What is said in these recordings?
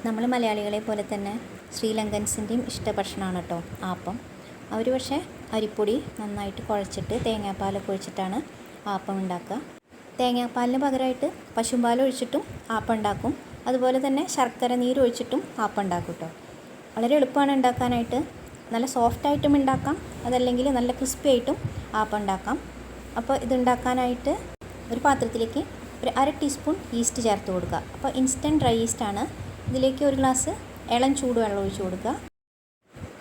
നമ്മൾ മലയാളികളെ പോലെ തന്നെ ശ്രീലങ്കൻസിൻ്റെയും ഇഷ്ടഭക്ഷണമാണ് കേട്ടോ ആപ്പം. അവർ പക്ഷേ അരിപ്പൊടി നന്നായിട്ട് കുഴച്ചിട്ട് തേങ്ങാപ്പാലൊക്കെ ഒഴിച്ചിട്ടാണ് ആപ്പം ഉണ്ടാക്കുക. തേങ്ങാപ്പാലിന് പകരമായിട്ട് പശുമ്പാൽ ഒഴിച്ചിട്ടും ആപ്പം ഉണ്ടാക്കും. അതുപോലെ തന്നെ ശർക്കര നീര് ഒഴിച്ചിട്ടും ആപ്പം ഉണ്ടാക്കും കേട്ടോ. വളരെ എളുപ്പമാണ് ഉണ്ടാക്കാനായിട്ട്. നല്ല സോഫ്റ്റായിട്ടും ഉണ്ടാക്കാം, അതല്ലെങ്കിൽ നല്ല ക്രിസ്പി ആയിട്ടും ആപ്പം ഉണ്ടാക്കാം. അപ്പോൾ ഇതുണ്ടാക്കാനായിട്ട് ഒരു പാത്രത്തിലേക്ക് ഒരു 1/2 ടീസ്പൂൺ ഈസ്റ്റ് ചേർത്ത് കൊടുക്കുക. അപ്പോൾ ഇൻസ്റ്റൻറ്റ് ഡ്രൈ ഈസ്റ്റാണ്. ഇതിലേക്ക് ഒരു ഗ്ലാസ് ഇളം ചൂടുവെള്ളം ഒഴിച്ച് കൊടുക്കുക.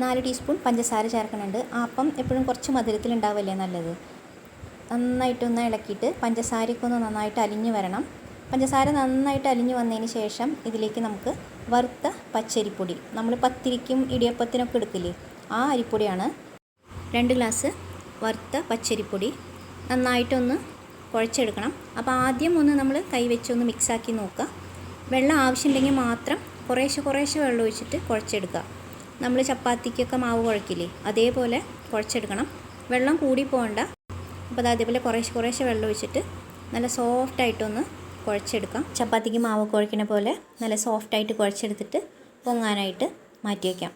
4 ടീസ്പൂൺ പഞ്ചസാര ചേർക്കുന്നുണ്ട്. ആപ്പം എപ്പോഴും കുറച്ച് മധുരത്തിലുണ്ടാവില്ലേ നല്ലത്. നന്നായിട്ടൊന്ന് ഇളക്കിയിട്ട് പഞ്ചസാരയൊക്കെ ഒന്ന് നന്നായിട്ട് അലിഞ്ഞ് വരണം. പഞ്ചസാര നന്നായിട്ട് അലിഞ്ഞ് വന്നതിന് ശേഷം ഇതിലേക്ക് നമുക്ക് വറുത്ത പച്ചരിപ്പൊടി, നമ്മൾ പത്തിരിക്കും ഇടിയപ്പത്തിനൊക്കെ എടുക്കില്ലേ, ആ അരിപ്പൊടിയാണ്. 2 ഗ്ലാസ് വറുത്ത പച്ചരിപ്പൊടി നന്നായിട്ടൊന്ന് കുഴച്ചെടുക്കണം. അപ്പോൾ ആദ്യം ഒന്ന് നമ്മൾ കൈവച്ചൊന്ന് മിക്സാക്കി നോക്കുക. വെള്ളം ആവശ്യമുണ്ടെങ്കിൽ മാത്രം കുറേശ്ശെ വെള്ളം ഒഴിച്ചിട്ട് കുഴച്ചെടുക്കുക. നമ്മൾ ചപ്പാത്തിക്കൊക്കെ മാവ് കുഴക്കില്ലേ, അതേപോലെ കുഴച്ചെടുക്കണം. വെള്ളം കൂടി പോകണ്ട. അപ്പോൾ അതേപോലെ കുറേശ്ശെ വെള്ളം ഒഴിച്ചിട്ട് നല്ല സോഫ്റ്റായിട്ടൊന്ന് കുഴച്ചെടുക്കാം. ചപ്പാത്തിക്ക് മാവ് കുഴക്കണ പോലെ നല്ല സോഫ്റ്റായിട്ട് കുഴച്ചെടുത്തിട്ട് പൊങ്ങാനായിട്ട് മാറ്റി വയ്ക്കാം.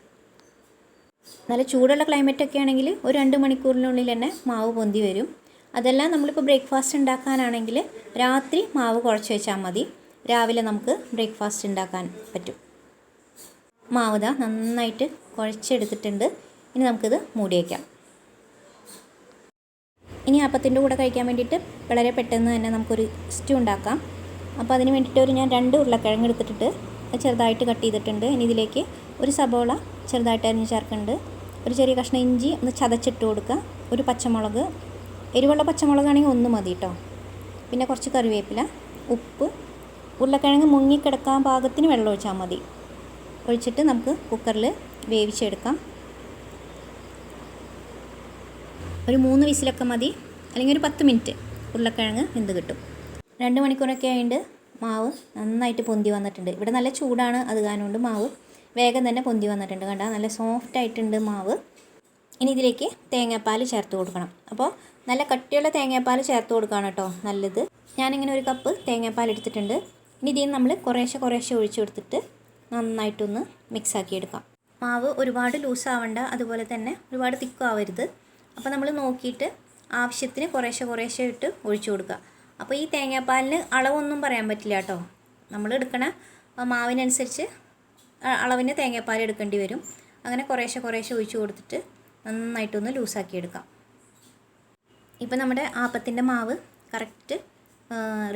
നല്ല ചൂടുള്ള ക്ലൈമറ്റൊക്കെ ആണെങ്കിൽ ഒരു 2 മണിക്കൂറിനുള്ളിൽ തന്നെ മാവ് പൊന്തി വരും. അതെല്ലാം നമ്മളിപ്പോൾ ബ്രേക്ക്ഫാസ്റ്റ് ഉണ്ടാക്കാനാണെങ്കിൽ രാത്രി മാവ് കുഴച്ച് വെച്ചാൽ മതി. രാവിലെ നമുക്ക് ബ്രേക്ക്ഫാസ്റ്റ് ഉണ്ടാക്കാൻ പറ്റും. മാവ് ദാ നന്നായിട്ട് കുഴച്ചെടുത്തിട്ടുണ്ട്. ഇനി നമുക്കിത് മൂടി വയ്ക്കാം. ഇനി അപ്പത്തിൻ്റെ കൂടെ കഴിക്കാൻ വേണ്ടിയിട്ട് വളരെ പെട്ടെന്ന് തന്നെ നമുക്കൊരു സ്റ്റൂ ഉണ്ടാക്കാം. അപ്പോൾ അതിന് വേണ്ടിയിട്ട് ഞാൻ 2 ഉരുളക്കിഴങ്ങ് എടുത്തിട്ട് ചെറുതായിട്ട് കട്ട് ചെയ്തിട്ടുണ്ട്. ഇനി ഇതിലേക്ക് ഒരു സബോള ചെറുതായിട്ട് അരിഞ്ഞ് ചേർക്കുന്നുണ്ട്. ഒരു ചെറിയ കഷ്ണം ഇഞ്ചി ഒന്ന് ചതച്ചിട്ട് കൊടുക്കുക. ഒരു പച്ചമുളക്, എരിവുള്ള പച്ചമുളകാണെങ്കിൽ 1 മതി കേട്ടോ. പിന്നെ കുറച്ച് കറിവേപ്പില, ഉപ്പ്, ഉരുളക്കിഴങ്ങ് മുങ്ങിക്കിടക്കാൻ പാകത്തിന് വെള്ളം ഒഴിച്ചാൽ മതി. ഒഴിച്ചിട്ട് നമുക്ക് കുക്കറിൽ വേവിച്ചെടുക്കാം. ഒരു 3 വിസിലൊക്കെ മതി, അല്ലെങ്കിൽ ഒരു 10 മിനിറ്റ് ഉരുളക്കിഴങ്ങ് വെന്ത് കിട്ടും. 2 മണിക്കൂറൊക്കെ ആയിട്ട് മാവ് നന്നായിട്ട് പൊന്തി വന്നിട്ടുണ്ട്. ഇവിടെ നല്ല ചൂടാണ്, അത് കാരണം മാവ് വേഗം തന്നെ പൊന്തി വന്നിട്ടുണ്ട്. കണ്ടാ നല്ല സോഫ്റ്റായിട്ടുണ്ട് മാവ്. ഇനി ഇതിലേക്ക് തേങ്ങാപ്പാൽ ചേർത്ത് കൊടുക്കണം. അപ്പോൾ നല്ല കട്ടിയുള്ള തേങ്ങാപ്പാൽ ചേർത്ത് കൊടുക്കുകയാണ് കേട്ടോ നല്ലത്. ഞാനിങ്ങനെ 1 കപ്പ് തേങ്ങാപ്പാൽ എടുത്തിട്ടുണ്ട്. ഇനി ഇതിൽ നമ്മൾ കുറേശ്ശെ ഒഴിച്ച് കൊടുത്തിട്ട് നന്നായിട്ടൊന്ന് മിക്സാക്കി എടുക്കാം. മാവ് ഒരുപാട് ലൂസാവണ്ട, അതുപോലെ തന്നെ ഒരുപാട് തിക്കാവരുത്. അപ്പോൾ നമ്മൾ നോക്കിയിട്ട് ആവശ്യത്തിന് കുറേശ്ശെ ഇട്ട് ഒഴിച്ചു കൊടുക്കുക. അപ്പോൾ ഈ തേങ്ങാപ്പാലിന് അളവൊന്നും പറയാൻ പറ്റില്ല കേട്ടോ. നമ്മൾ എടുക്കണ മാവിനനുസരിച്ച് അളവിന് തേങ്ങാപ്പാൽ എടുക്കേണ്ടി വരും. അങ്ങനെ കുറേശ്ശെ ഒഴിച്ച് കൊടുത്തിട്ട് നന്നായിട്ടൊന്ന് ലൂസാക്കി എടുക്കാം. ഇപ്പോൾ നമ്മുടെ ആപ്പത്തിൻ്റെ മാവ് കറക്റ്റ്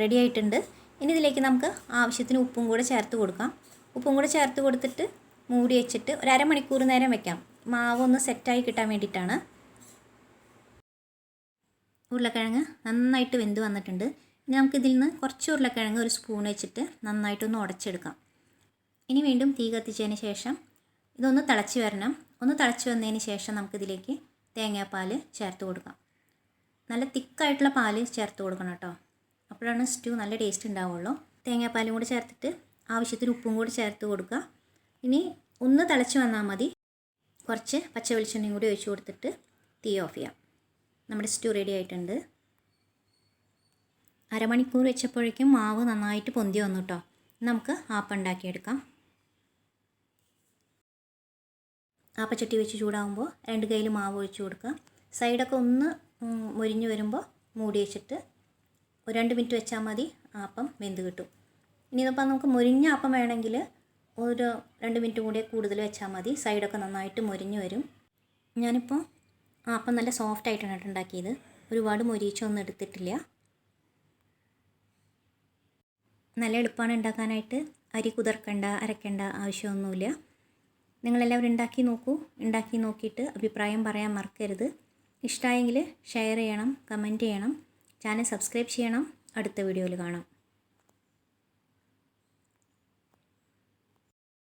റെഡി ആയിട്ടുണ്ട്. ഇനി ഇതിലേക്ക് നമുക്ക് ആവശ്യത്തിന് ഉപ്പും കൂടെ ചേർത്ത് കൊടുക്കാം. ഉപ്പും കൂടെ ചേർത്ത് കൊടുത്തിട്ട് മൂടി വെച്ചിട്ട് ഒരു 1/2 മണിക്കൂർ നേരം വെക്കാം. മാവ് ഒന്ന് സെറ്റായി കിട്ടാൻ വേണ്ടിയിട്ടാണ്. ഉരുളക്കിഴങ്ങ് നന്നായിട്ട് വെന്ത് വന്നിട്ടുണ്ട്. ഇനി നമുക്കിതിൽ നിന്ന് കുറച്ച് ഉരുളക്കിഴങ്ങ് ഒരു സ്പൂൺ വെച്ചിട്ട് നന്നായിട്ടൊന്ന് ഉടച്ചെടുക്കാം. ഇനി വീണ്ടും തീ കത്തിച്ചതിന് ശേഷം ഇതൊന്ന് തിളച്ച് വരണം. ഒന്ന് തിളച്ച് വന്നതിന് ശേഷം നമുക്കിതിലേക്ക് തേങ്ങാപ്പാൽ ചേർത്ത് കൊടുക്കാം. നല്ല തിക്കായിട്ടുള്ള പാൽ ചേർത്ത് കൊടുക്കണം കേട്ടോ. അപ്പോഴാണ് സ്റ്റൂ നല്ല ടേസ്റ്റ് ഉണ്ടാവുള്ളൂ. തേങ്ങാപ്പാലും കൂടി ചേർത്തിട്ട് ആവശ്യത്തിന് ഉപ്പും കൂടി ചേർത്ത് കൊടുക്കുക. ഇനി ഒന്ന് തിളച്ച് വന്നാൽ മതി. കുറച്ച് പച്ച വെളിച്ചെണ്ണയും കൂടി ഒഴിച്ച് കൊടുത്തിട്ട് തീ ഓഫ് ചെയ്യാം. നമ്മുടെ സ്റ്റൂ റെഡി ആയിട്ടുണ്ട്. 1/2 മണിക്കൂർ വെച്ചപ്പോഴേക്കും മാവ് നന്നായിട്ട് പൊന്തി വന്നു കേട്ടോ. നമുക്ക് ആപ്പം ഉണ്ടാക്കിയെടുക്കാം. ആപ്പച്ചട്ടി വെച്ച് ചൂടാകുമ്പോൾ 2 കയ്യിൽ മാവ് ഒഴിച്ച് കൊടുക്കുക. സൈഡൊക്കെ ഒന്ന് മൊരിഞ്ഞ് വരുമ്പോൾ മൂടി വെച്ചിട്ട് ഒരു 2 മിനിറ്റ് വെച്ചാൽ മതി. ആപ്പം വെന്ത് കിട്ടും. ഇനിയിപ്പോൾ നമുക്ക് മൊരിഞ്ഞ അപ്പം വേണമെങ്കിൽ ഒരു 2 മിനിറ്റ് കൂടി കൂടുതൽ വെച്ചാൽ മതി. സൈഡൊക്കെ നന്നായിട്ട് മൊരിഞ്ഞ് വരും. ഞാനിപ്പോൾ അപ്പം നല്ല സോഫ്റ്റായിട്ടാണ് ഉണ്ടാക്കിയത്. ഒരുപാട് മൊരിച്ചൊന്നും എടുത്തിട്ടില്ല. നല്ല എളുപ്പമാണ് ഉണ്ടാക്കാനായിട്ട്. അരി കുതിർക്കണ്ട, അരക്കേണ്ട ആവശ്യമൊന്നുമില്ല. നിങ്ങളെല്ലാവരും ഉണ്ടാക്കി നോക്കിയിട്ട് അഭിപ്രായം പറയാൻ മറക്കരുത്. ഇഷ്ടമായെങ്കിൽ ഷെയർ ചെയ്യണം, കമൻറ്റ് ചെയ്യണം, ചാനൽ സബ്സ്ക്രൈബ് ചെയ്യണം. അടുത്ത വീഡിയോയിൽ കാണാം.